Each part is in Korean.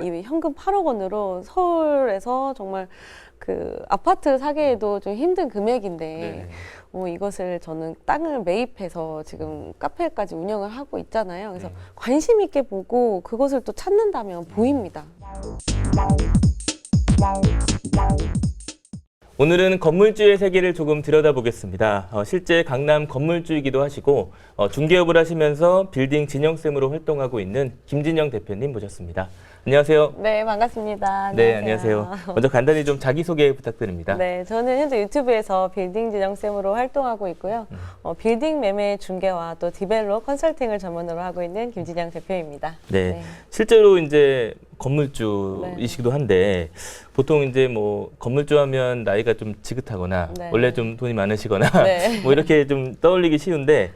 이 현금 8억 원으로 서울에서 정말 그 아파트 사기에도 좀 힘든 금액인데 이것을 저는 땅을 매입해서 지금 카페까지 운영을 하고 있잖아요. 그래서 관심 있게 보고 그것을 또 찾는다면 보입니다. 오늘은 건물주의 세계를 조금 들여다보겠습니다. 실제 강남 건물주이기도 하시고 중개업을 하시면서 빌딩 진영쌤으로 활동하고 있는 김진영 대표님 모셨습니다. 안녕하세요. 네, 반갑습니다. 네, 안녕하세요. 먼저 간단히 좀 자기소개 부탁드립니다. 네, 저는 현재 유튜브에서 빌딩 진영쌤으로 활동하고 있고요. 빌딩 매매 중개와 또 디벨롭 컨설팅을 전문으로 하고 있는 김진영 대표입니다. 네, 실제로 이제 건물주이시기도 한데 보통 이제 뭐 건물주 하면 나이가 좀 지긋하거나 원래 좀 돈이 많으시거나 뭐 이렇게 좀 떠올리기 쉬운데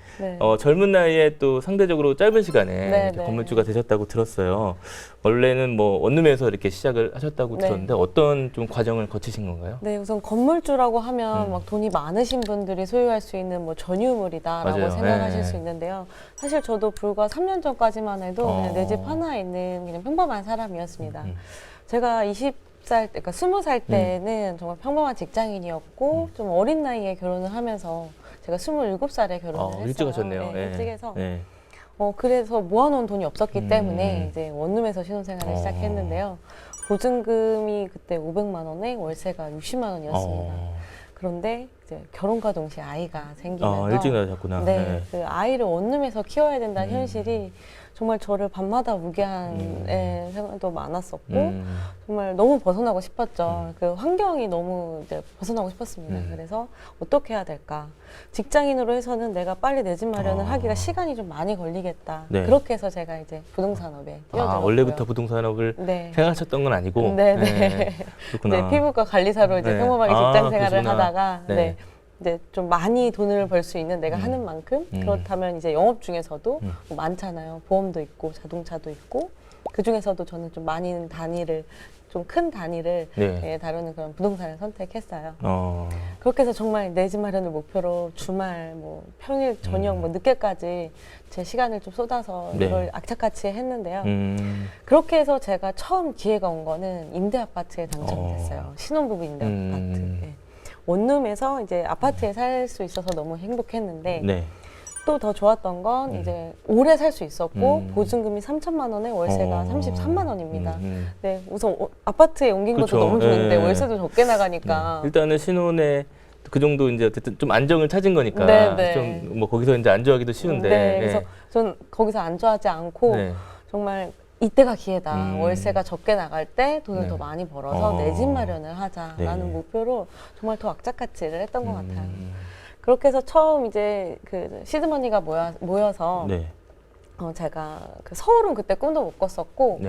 젊은 나이에 또 상대적으로 짧은 시간에 건물주가 되셨다고 들었어요. 원래는 뭐 원룸에서 이렇게 시작을 하셨다고 들었는데 어떤 좀 과정을 거치신 건가요? 네, 우선 건물주라고 하면 막 돈이 많으신 분들이 소유할 수 있는 뭐 전유물이다라고 생각하실 수 있는데요. 사실 저도 불과 3년 전까지만 해도 그냥 내 집 하나에 있는 그냥 평범한 사람이었습니다. 제가 20살, 그러니까 20살 때는 정말 평범한 직장인이었고 좀 어린 나이에 결혼을 하면서 제가 27살에 결혼을 했어요. 일찍 하셨네요. 네, 일찍 해서. 그래서 모아놓은 돈이 없었기 때문에 이제 원룸에서 신혼생활을 시작했는데요. 보증금이 그때 500만 원에 월세가 60만 원이었습니다. 그런데 이제 결혼과 동시에 아이가 생기면서 일찍 나셨구나. 네, 그 아이를 원룸에서 키워야 된다는 현실이 정말 저를 밤마다 우게 한 생각도 많았었고 정말 너무 벗어나고 싶었죠. 그 환경이 너무 이제 벗어나고 싶었습니다. 그래서 어떻게 해야 될까? 직장인으로 해서는 내가 빨리 내 집 마련을 하기가 시간이 좀 많이 걸리겠다. 그렇게 해서 제가 이제 부동산업에 뛰어들었고요. 원래부터 부동산업을 생각하셨던 건 아니고. 그렇구나. 네, 피부과 관리사로 이제 평범하게 직장 생활을 하다가 이제 좀 많이 돈을 벌 수 있는 내가 하는 만큼 그렇다면 이제 영업 중에서도 뭐 많잖아요. 보험도 있고 자동차도 있고 그 중에서도 저는 좀 많은 단위를 좀 큰 단위를 다루는 그런 부동산을 선택했어요. 그렇게 해서 정말 내 집 마련을 목표로 주말 뭐 평일 저녁 뭐 늦게까지 제 시간을 좀 쏟아서 이걸 악착같이 했는데요. 그렇게 해서 제가 처음 기회가 온 거는 임대 아파트에 당첨이 됐어요. 신혼부부 임대 아파트. 원룸에서 이제 아파트에 살 수 있어서 너무 행복했는데 또 더 좋았던 건 이제 오래 살 수 있었고 보증금이 3천만 원에 월세가 33만 원입니다. 네, 우선 아파트에 옮긴 것도 너무 좋은데 월세도 적게 나가니까 일단은 신혼에 그 정도 이제 어쨌든 좀 안정을 찾은 거니까 좀 뭐 거기서 이제 안주하기도 쉬운데 그래서 전 거기서 안주하지 않고 정말 이때가 기회다. 월세가 적게 나갈 때 돈을 더 많이 벌어서 내 집 마련을 하자라는 목표로 정말 더 악착같이를 했던 것 같아요. 그렇게 해서 처음 이제 그 시드머니가 모여서 제가 그 서울은 그때 꿈도 못 꿨었고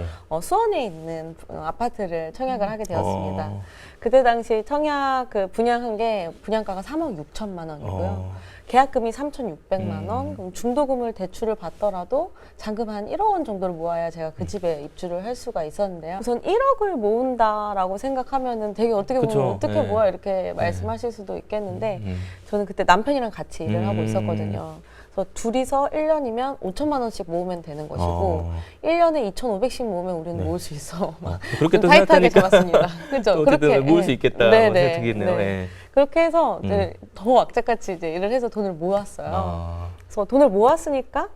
수원에 있는 아파트를 청약을 하게 되었습니다. 그때 당시 청약 그 분양한 게 분양가가 3억 6천만 원이고요. 계약금이 3,600만 원, 그럼 중도금을 대출을 받더라도 잔금 한 1억 원 정도를 모아야 제가 그 집에 입주를 할 수가 있었는데요. 우선 1억을 모은다라고 생각하면은 되게 어떻게 보면 어떻게 모아 이렇게 말씀하실 수도 있겠는데 저는 그때 남편이랑 같이 일을 하고 있었거든요. 그래서 둘이서 1년이면 5천만 원씩 모으면 되는 것이고 1년에 2,500씩 모으면 우리는 모을 수 있어. 그렇게 또 타이트하게 생각하니까 잡았습니다. 그렇죠. 그렇게 모을 수 있겠다 생각이네요. 그렇게 해서 이제 더 악착같이 이제 일을 해서 돈을 모았어요. 그래서 돈을 모았으니까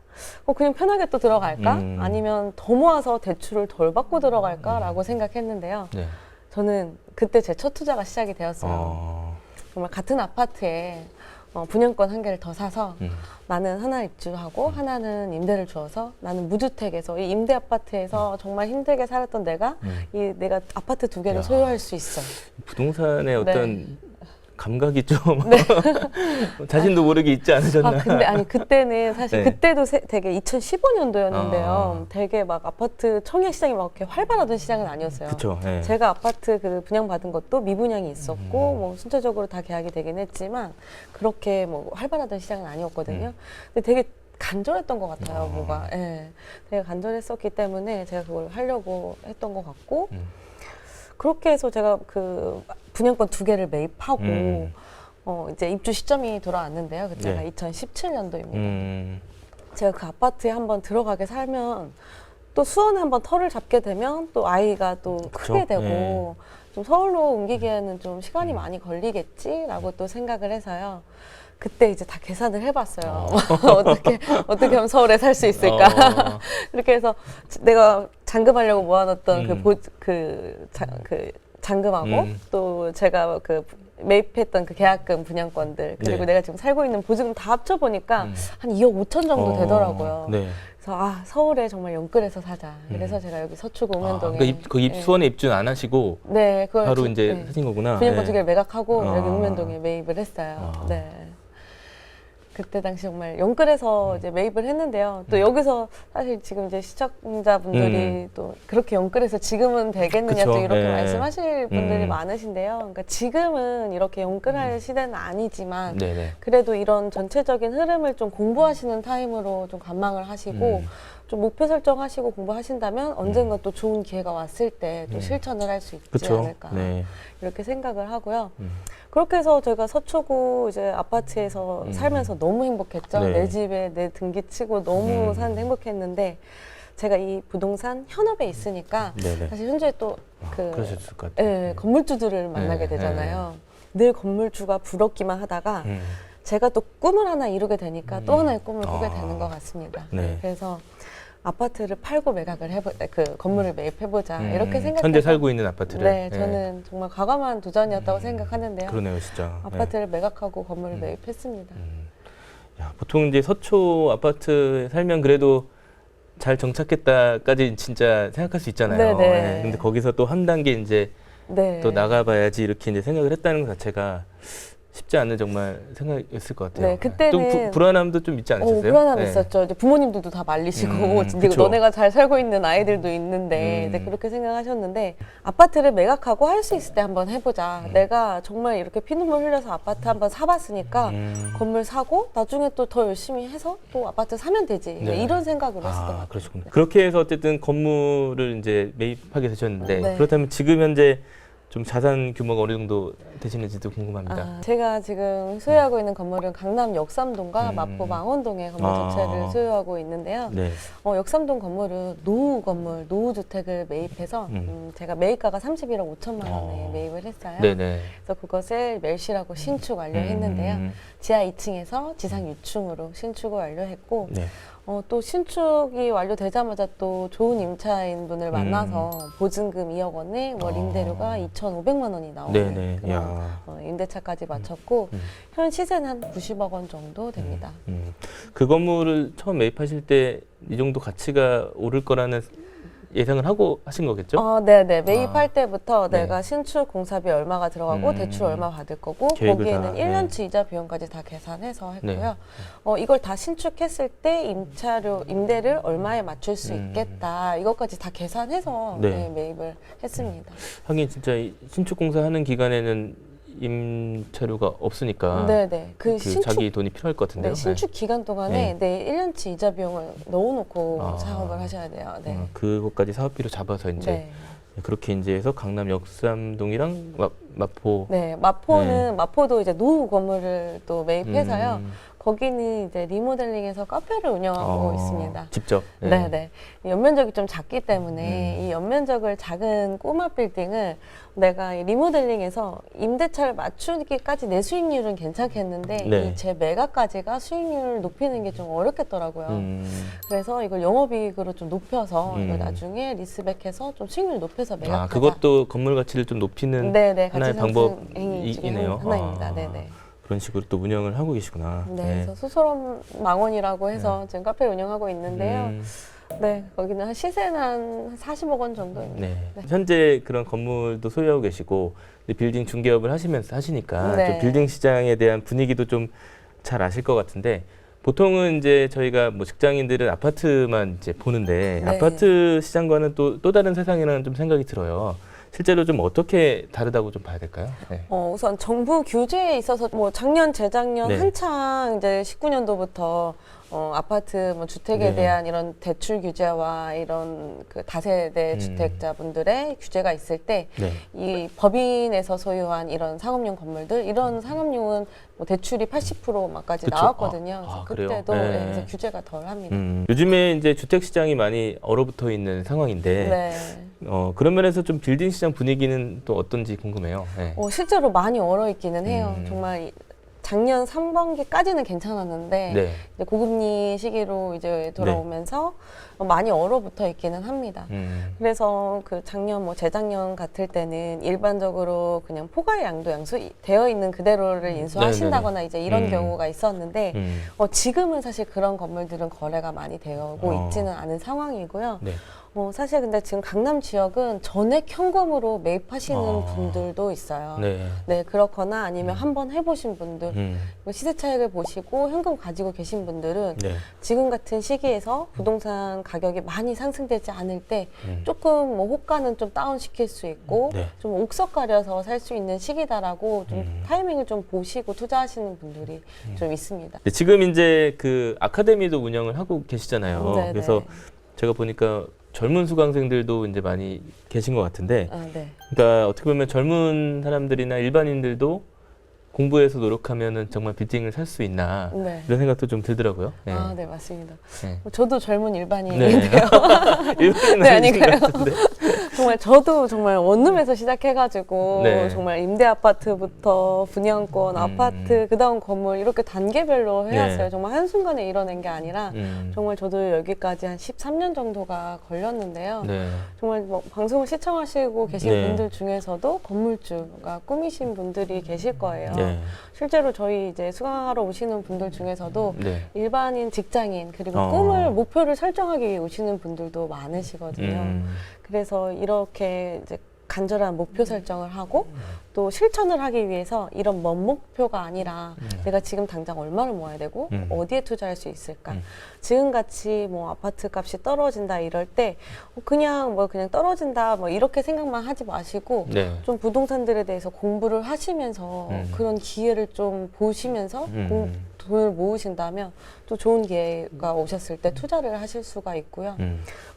그냥 편하게 또 들어갈까? 아니면 더 모아서 대출을 덜 받고 들어갈까라고 생각했는데요. 저는 그때 제 첫 투자가 시작이 되었어요. 정말 같은 아파트에 분양권 한 개를 더 사서 나는 하나 입주하고 하나는 임대를 주어서 나는 무주택에서 이 임대 아파트에서 정말 힘들게 살았던 내가 내가 아파트 두 개를 소유할 수 있어. 부동산의 어떤 감각이 좀 자신도 모르게 있지 않으셨나요? 근데 그때는 사실 그때도 되게 2015년도였는데요. 되게 막 아파트 청약 시장이 막 이렇게 활발하던 시장은 아니었어요. 그쵸, 제가 아파트 그 분양받은 것도 미분양이 있었고 뭐 순차적으로 다 계약이 되긴 했지만 그렇게 뭐 활발하던 시장은 아니었거든요. 근데 되게 간절했던 것 같아요, 뭐가. 되게 간절했었기 때문에 제가 그걸 하려고 했던 것 같고 그렇게 해서 제가 그 분양권 두 개를 매입하고 이제 입주 시점이 돌아왔는데요. 그때가 2017년도입니다. 제가 그 아파트에 한번 들어가게 살면 또 수원에 한번 터를 잡게 되면 또 아이가 또 그쵸? 크게 되고 네. 좀 서울로 옮기기에는 좀 시간이 많이 걸리겠지라고 또 생각을 해서요. 그때 이제 다 계산을 해봤어요. 어떻게 하면 서울에 살 수 있을까? 그렇게 해서 내가 잔금하려고 모아놨던 잔금하고 또 제가 그 매입했던 그 계약금 분양권들 그리고 네. 내가 지금 살고 있는 보증금 다 합쳐보니까 한 2억 5천 정도 되더라고요. 네. 그래서 서울에 정말 영끌해서 사자. 그래서 제가 여기 서초구 읍면동에 그러니까 수원에 입주는 안 하시고 네, 그걸 바로 이제 사신 거구나. 분양권 두 개를 매각하고 여기 읍면동에 매입을 했어요. 네. 그때 당시 정말 영끌해서 이제 매입을 했는데요. 또 여기서 사실 지금 이제 시청자분들이 또 그렇게 영끌해서 지금은 되겠느냐 그쵸. 또 이렇게 네. 말씀하실 분들이 많으신데요. 그러니까 지금은 이렇게 영끌할 시대는 아니지만 네네. 그래도 이런 전체적인 흐름을 좀 공부하시는 타임으로 좀 관망을 하시고 좀 목표 설정하시고 공부하신다면 언젠가 또 좋은 기회가 왔을 때 또 실천을 할 수 있지 그쵸. 않을까 네. 이렇게 생각을 하고요. 그렇게 해서 제가 서초구 이제 아파트에서 살면서 너무 행복했죠. 네. 내 집에 내 등기치고 너무 사는데 행복했는데 제가 이 부동산 현업에 있으니까 네네. 사실 현재 또 그러셨을 것 같아요. 예, 건물주들을 만나게 되잖아요. 늘 건물주가 부럽기만 하다가 제가 또 꿈을 하나 이루게 되니까 또 하나의 꿈을 꾸게 되는 것 같습니다. 네. 그래서 아파트를 팔고 매각을 건물을 매입해보자 이렇게 생각해서 현재 살고 있는 아파트를. 네, 저는 정말 과감한 도전이었다고 생각하는데요. 그러네요, 진짜. 아파트를 매각하고 건물을 매입했습니다. 야, 보통 이제 서초 아파트에 살면 그래도 잘 정착했다까지 진짜 생각할 수 있잖아요. 네네. 네. 근데 거기서 또 한 단계 이제 네. 또 나가봐야지 이렇게 이제 생각을 했다는 것 자체가 쉽지 않은 정말 생각이었을 것 같아요. 네, 그때는 좀 불안함도 좀 있지 않으셨어요? 불안함 네. 있었죠. 이제 부모님들도 다 말리시고, 진짜 그쵸. 너네가 잘 살고 있는 아이들도 있는데, 네, 그렇게 생각하셨는데, 아파트를 매각하고 할 수 있을 때 한번 해보자. 내가 정말 이렇게 피눈물 흘려서 아파트 한번 사봤으니까, 건물 사고, 나중에 또 더 열심히 해서 또 아파트 사면 되지. 네. 이런 생각으로 했었던 것 같아요. 그러시군요. 그렇게 해서 어쨌든 건물을 이제 매입하게 되셨는데, 네. 그렇다면 지금 현재 좀 자산 규모가 어느 정도 되시는지도 궁금합니다. 제가 지금 소유하고 있는 건물은 강남 역삼동과 마포 망원동의 건물 전체를 소유하고 있는데요. 네. 역삼동 건물은 노후 건물, 노후 주택을 매입해서 제가 매입가가 31억 5천만 원에 매입을 했어요. 네네. 그래서 그것을 멸실하고 신축 완료했는데요. 지하 2층에서 지상 6층으로 신축을 완료했고 네. 또 신축이 완료되자마자 또 좋은 임차인 분을 만나서 보증금 2억 원에 월 임대료가 2,500만 원이 나오는 네네. 그런 임대차까지 마쳤고 현 시세는 한 90억 원 정도 됩니다. 그 건물을 처음 매입하실 때 이 정도 가치가 오를 거라는 예상을 하고 하신 거겠죠? 네네. 매입할 때부터 네. 내가 신축 공사비 얼마가 들어가고 대출 얼마 받을 거고 계획을 거기에는 다, 1년치 이자 비용까지 다 계산해서 했고요. 네. 이걸 다 신축했을 때 임대를 얼마에 맞출 수 있겠다. 이것까지 다 계산해서 네. 매입을 했습니다. 하긴 진짜 이 신축 공사하는 기간에는 임차료가 없으니까 네네. 그 자기 돈이 필요할 것 같은데요. 네, 신축 기간 동안에 1년치 이자 비용을 넣어놓고 사업을 하셔야 돼요. 네. 그것까지 사업비로 잡아서 이제 네. 그렇게 이제 해서 강남 역삼동이랑 마포. 네, 마포도 이제 노후 건물을 또 매입해서요. 거기는 이제 리모델링해서 카페를 운영하고 있습니다. 직접. 네. 연면적이 좀 작기 때문에 이 연면적을 작은 꼬마 빌딩을 내가 이 리모델링해서 임대차를 맞추기까지 내 수익률은 괜찮겠는데 네. 이 제 매각까지가 수익률을 높이는 게 좀 어렵겠더라고요. 그래서 이걸 영업이익으로 좀 높여서 이걸 나중에 리스백해서 좀 수익률 높여서 매각하자. 그것도 건물 가치를 좀 높이는 하나의 방법이네요. 하나입니다. 네네. 그런 식으로 또 운영을 하고 계시구나. 네, 그래서 수소람 망원이라고 해서 지금 카페를 운영하고 있는데요. 네, 거기는 한 시세는 한 40억 원 정도입니다. 네. 현재 그런 건물도 소유하고 계시고 빌딩 중개업을 하시니까 좀 빌딩 시장에 대한 분위기도 좀 잘 아실 것 같은데 보통은 이제 저희가 뭐 직장인들은 아파트만 이제 보는데 아파트 시장과는 또 다른 세상이라는 좀 생각이 들어요. 실제로 좀 어떻게 다르다고 좀 봐야 될까요? 네. 우선 정부 규제에 있어서 뭐 작년, 재작년 한창 이제 19년도부터 아파트 뭐 주택에 네. 대한 이런 대출 규제와 이런 그 다세대 주택자분들의 규제가 있을 때 이 법인에서 소유한 이런 상업용 건물들 이런 상업용은 뭐 대출이 80%까지 나왔거든요. 그래서 그때도 그래서 규제가 덜합니다. 요즘에 이제 주택 시장이 많이 얼어붙어 있는 상황인데 그런 면에서 좀 빌딩 시장 분위기는 또 어떤지 궁금해요. 네. 실제로 많이 얼어 있기는 해요. 정말 작년 3분기까지는 괜찮았는데 이제 고금리 시기로 이제 돌아오면서 많이 얼어붙어 있기는 합니다. 그래서 그 작년 뭐 재작년 같을 때는 일반적으로 그냥 포괄 양도 되어 있는 그대로를 인수하신다거나 이제 이런 경우가 있었는데 지금은 사실 그런 건물들은 거래가 많이 되고 있지는 않은 상황이고요. 사실 근데 지금 강남 지역은 전액 현금으로 매입하시는 분들도 있어요. 네, 그렇거나 아니면 한번 해보신 분들, 시세 차익을 보시고 현금 가지고 계신 분들은 지금 같은 시기에서 부동산 가격이 많이 상승되지 않을 때 조금 뭐 호가는 좀 다운시킬 수 있고 좀 옥석 가려서 살 수 있는 시기다라고 좀 타이밍을 좀 보시고 투자하시는 분들이 좀 있습니다. 지금 이제 그 아카데미도 운영을 하고 계시잖아요. 그래서 제가 보니까 젊은 수강생들도 이제 많이 계신 것 같은데, 그러니까 어떻게 보면 젊은 사람들이나 일반인들도 공부해서 노력하면은 정말 빌딩을 살 수 있나 이런 생각도 좀 들더라고요. 네, 맞습니다. 저도 젊은 일반인인데요. 일반인은 아닌가요? 정말 저도 정말 원룸에서 시작해가지고 정말 임대 아파트부터 분양권, 아파트, 그다음 건물 이렇게 단계별로 해왔어요. 정말 한순간에 이뤄낸 게 아니라 정말 저도 여기까지 한 13년 정도가 걸렸는데요. 정말 뭐 방송을 시청하시고 계신 분들 중에서도 건물주가 꿈이신 분들이 계실 거예요. 실제로 저희 이제 수강하러 오시는 분들 중에서도 일반인 직장인 그리고 꿈을 목표를 설정하기 위해 오시는 분들도 많으시거든요. 그래서 이렇게 이제 간절한 목표 설정을 하고 또 실천을 하기 위해서 이런 먼 목표가 아니라 내가 지금 당장 얼마를 모아야 되고 어디에 투자할 수 있을까? 지금같이 뭐 아파트 값이 떨어진다 이럴 때 그냥 떨어진다 뭐 이렇게 생각만 하지 마시고 좀 부동산들에 대해서 공부를 하시면서 그런 기회를 좀 보시면서 돈을 모으신다면 또 좋은 기회가 오셨을 때 투자를 하실 수가 있고요.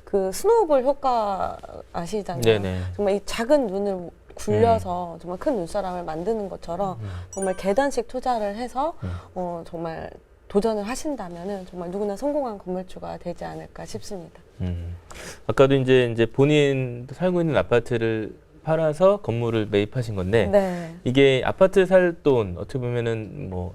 그 스노우볼 효과 아시잖아요. 정말 이 작은 눈을 굴려서 정말 큰 눈사람을 만드는 것처럼 정말 계단식 투자를 해서 정말 도전을 하신다면은 정말 누구나 성공한 건물주가 되지 않을까 싶습니다. 아까도 이제 본인 살고 있는 아파트를 팔아서 건물을 매입하신 건데 이게 아파트 살 돈 어떻게 보면은 뭐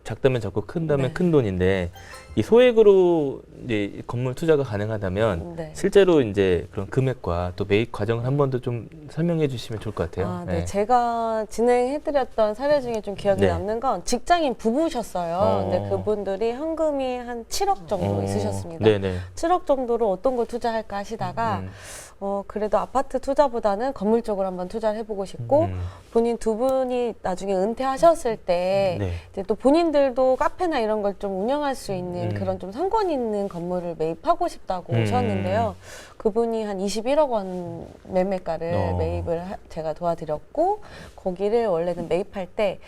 작다면 적고 큰다면 큰 돈인데 이 소액으로 이제 건물 투자가 가능하다면 실제로 이제 그런 금액과 또 매입 과정을 한 번 더 좀 설명해 주시면 좋을 것 같아요. 제가 진행해드렸던 사례 중에 좀 기억에 남는 건 직장인 부부셨어요. 근데 그분들이 현금이 한 7억 정도 있으셨습니다. 7억 정도로 어떤 걸 투자할까 하시다가 그래도 아파트 투자보다는 건물 쪽으로 한번 투자를 해보고 싶고 본인 두 분이 나중에 은퇴하셨을 때 이제 또 본인들도 카페나 이런 걸 좀 운영할 수 있는 그런 좀 상권 있는 건물을 매입하고 싶다고 오셨는데요. 그분이 한 21억 원 매매가를 매입을 제가 도와드렸고 거기를 원래는 매입할 때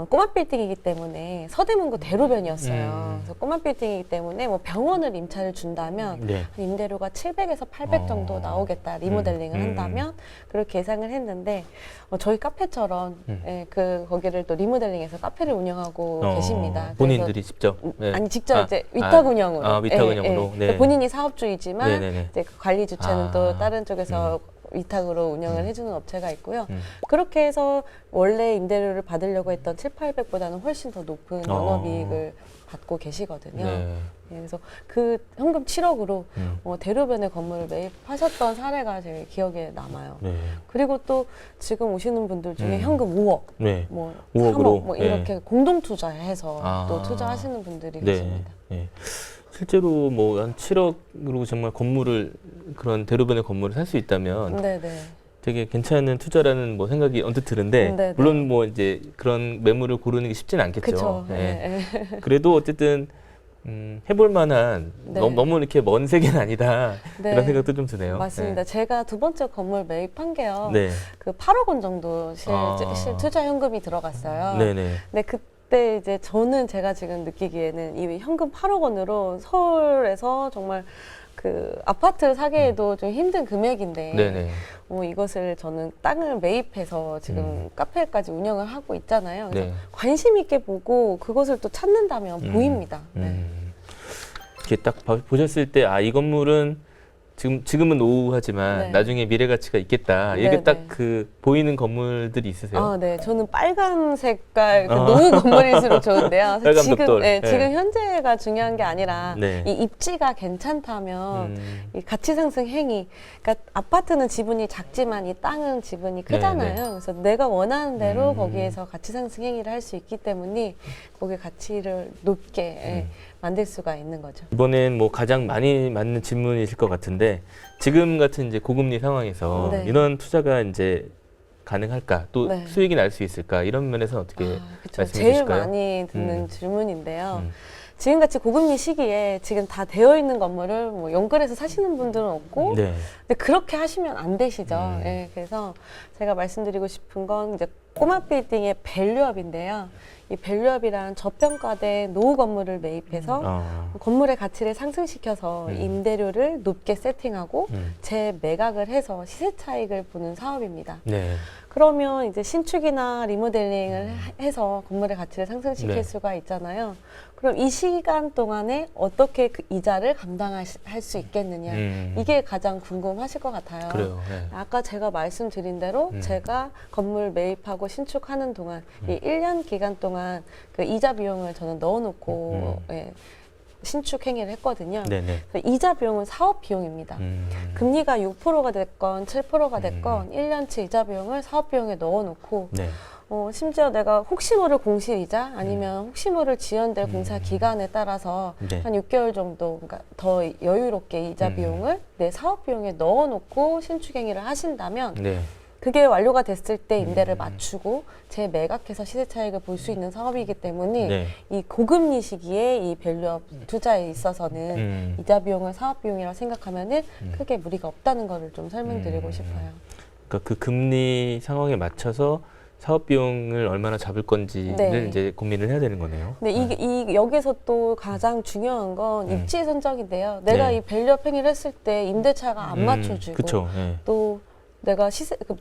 꼬마 빌딩이기 때문에 서대문구 대로변이었어요. 그래서 꼬마 빌딩이기 때문에 뭐 병원을 임차를 준다면 임대료가 700에서 800 정도 나오겠다. 리모델링을 한다면 그렇게 예상을 했는데 저희 카페처럼 거기를 또 리모델링해서 카페를 운영하고 계십니다. 본인들이 직접? 아니 직접 이제 위탁 운영으로. 위탁 운영으로. 본인이 사업주이지만 이제 관리 주체는 또 다른 쪽에서 위탁으로 운영을 해주는 업체가 있고요. 그렇게 해서 원래 임대료를 받으려고 했던 7,800보다는 훨씬 더 높은 영업이익을 받고 계시거든요. 그래서 그 현금 7억으로 대로변에 건물을 매입하셨던 사례가 제 기억에 남아요. 그리고 또 지금 오시는 분들 중에 현금 5억, 뭐 3억 뭐 이렇게 공동 투자해서 또 투자하시는 분들이 계십니다. 실제로 뭐 한 7억으로 정말 건물을 그런 대로변의 건물을 살 수 있다면 되게 괜찮은 투자라는 뭐 생각이 언뜻 드는데 물론 뭐 이제 그런 매물을 고르는 게 쉽지는 않겠죠. 그래도 어쨌든 해볼 만한 너무 이렇게 먼 세계는 아니다 이런 생각도 좀 드네요. 맞습니다. 제가 두 번째 건물 매입한 게요. 그 8억 원 정도 실 투자 현금이 들어갔어요. 근데 그때 그때 이제 저는 제가 지금 느끼기에는 이 현금 8억 원으로 서울에서 정말 그 아파트를 사기에도 좀 힘든 금액인데 네네. 이것을 저는 땅을 매입해서 지금 카페까지 운영을 하고 있잖아요. 그래서 네. 관심 있게 보고 그것을 또 찾는다면 보입니다. 네. 이렇게 딱 보셨을 때 이 건물은 지금은 노후하지만 네. 나중에 미래 가치가 있겠다. 이게 네, 딱 네. 그 보이는 건물들이 있으세요? 네. 저는 빨간 색깔 그 노후 건물일수록 좋은데요. 빨간 지금 벽돌. 네, 네. 지금 현재가 중요한 게 아니라 네. 이 입지가 괜찮다면 이 가치 상승 행위. 그러니까 아파트는 지분이 작지만 이 땅은 지분이 크잖아요. 네, 네. 그래서 내가 원하는 대로 거기에서 가치 상승 행위를 할 수 있기 때문에 거기에 가치를 높게 만들 수가 있는 거죠. 이번엔 뭐 가장 많이 맞는 질문이실 것 같은데 지금 같은 이제 고금리 상황에서 네. 이런 투자가 이제 가능할까? 또 네. 수익이 날 수 있을까? 이런 면에서 어떻게 그쵸. 말씀해 제일 주실까요? 많이 듣는 질문인데요. 음. 지금같이 고금리 시기에 지금 다 되어 있는 건물을 뭐 연끌해서 사시는 분들은 없고, 네. 근데 그렇게 하시면 안 되시죠. 음. 예, 그래서 제가 말씀드리고 싶은 건 이제 꼬마 빌딩의 밸류업인데요. 이 밸류업이란 저평가된 노후 건물을 매입해서 건물의 가치를 상승시켜서 임대료를 높게 세팅하고 재매각을 해서 시세 차익을 보는 사업입니다. 네. 그러면 이제 신축이나 리모델링을 해서 건물의 가치를 상승시킬 네. 수가 있잖아요. 그럼 이 시간 동안에 어떻게 그 이자를 감당할 수 있겠느냐. 이게 가장 궁금하실 것 같아요. 그래요. 네. 아까 제가 말씀드린 대로 제가 건물 매입하고 신축하는 동안 이 1년 기간 동안 그 이자 비용을 저는 넣어놓고 예, 신축 행위를 했거든요. 네네. 그래서 이자 비용은 사업 비용입니다. 금리가 6%가 됐건 7%가 됐건 1년치 이자 비용을 사업 비용에 넣어놓고 네. 심지어 내가 혹시 모를 공실이자 아니면 혹시 모를 지연될 공사 기간에 따라서 네. 한 6개월 정도 그러니까 더 여유롭게 이자 비용을 내 사업 비용에 넣어놓고 신축 행위를 하신다면 네. 그게 완료가 됐을 때 임대를 맞추고 재매각해서 시세 차익을 볼 수 있는 사업이기 때문에 네. 이 고금리 시기에 이 밸류업 투자에 있어서는 이자 비용을 사업 비용이라고 생각하면은 크게 무리가 없다는 거를 좀 설명드리고 싶어요. 그러니까 그 금리 상황에 맞춰서 사업 비용을 얼마나 잡을 건지를 네. 이제 고민을 해야 되는 거네요. 근데 이게 여기서 또 가장 중요한 건 입지 선정인데요. 내가 네. 이 밸류업 행위를 했을 때 임대차가 안 맞춰지고 그쵸. 네. 또 내가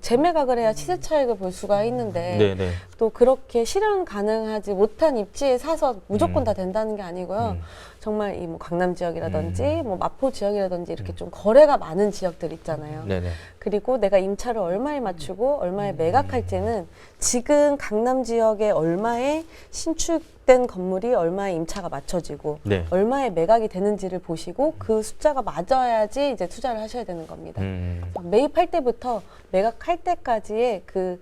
재매각을 해야 시세 차익을 볼 수가 있는데 네네. 또 그렇게 실현 가능하지 못한 입지에 사서 무조건 다 된다는 게 아니고요. 정말 이 뭐 강남 지역이라든지 뭐 마포 지역이라든지 이렇게 좀 거래가 많은 지역들 있잖아요. 네네. 그리고 내가 임차를 얼마에 맞추고 얼마에 매각할지는 지금 강남 지역에 얼마에 신축된 건물이 얼마에 임차가 맞춰지고 네. 얼마에 매각이 되는지를 보시고 그 숫자가 맞아야지 이제 투자를 하셔야 되는 겁니다. 매입할 때부터 매각할 때까지의 그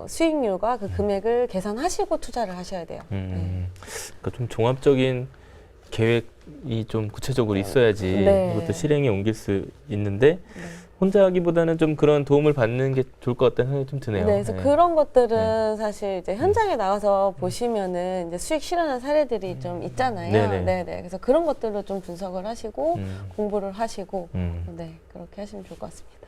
수익률과 그 금액을 계산하시고 투자를 하셔야 돼요. 그러니까 좀 종합적인 계획이 좀 구체적으로 있어야지 네. 이것도 실행에 옮길 수 있는데 혼자 하기보다는 좀 그런 도움을 받는 게 좋을 것 같다는 생각이 좀 드네요. 네, 그래서 네. 그런 것들은 사실 이제 현장에 나가서 보시면은 이제 수익 실현한 사례들이 좀 있잖아요. 네네. 네네. 그래서 그런 것들로 좀 분석을 하시고 공부를 하시고 음. 네, 그렇게 하시면 좋을 것 같습니다.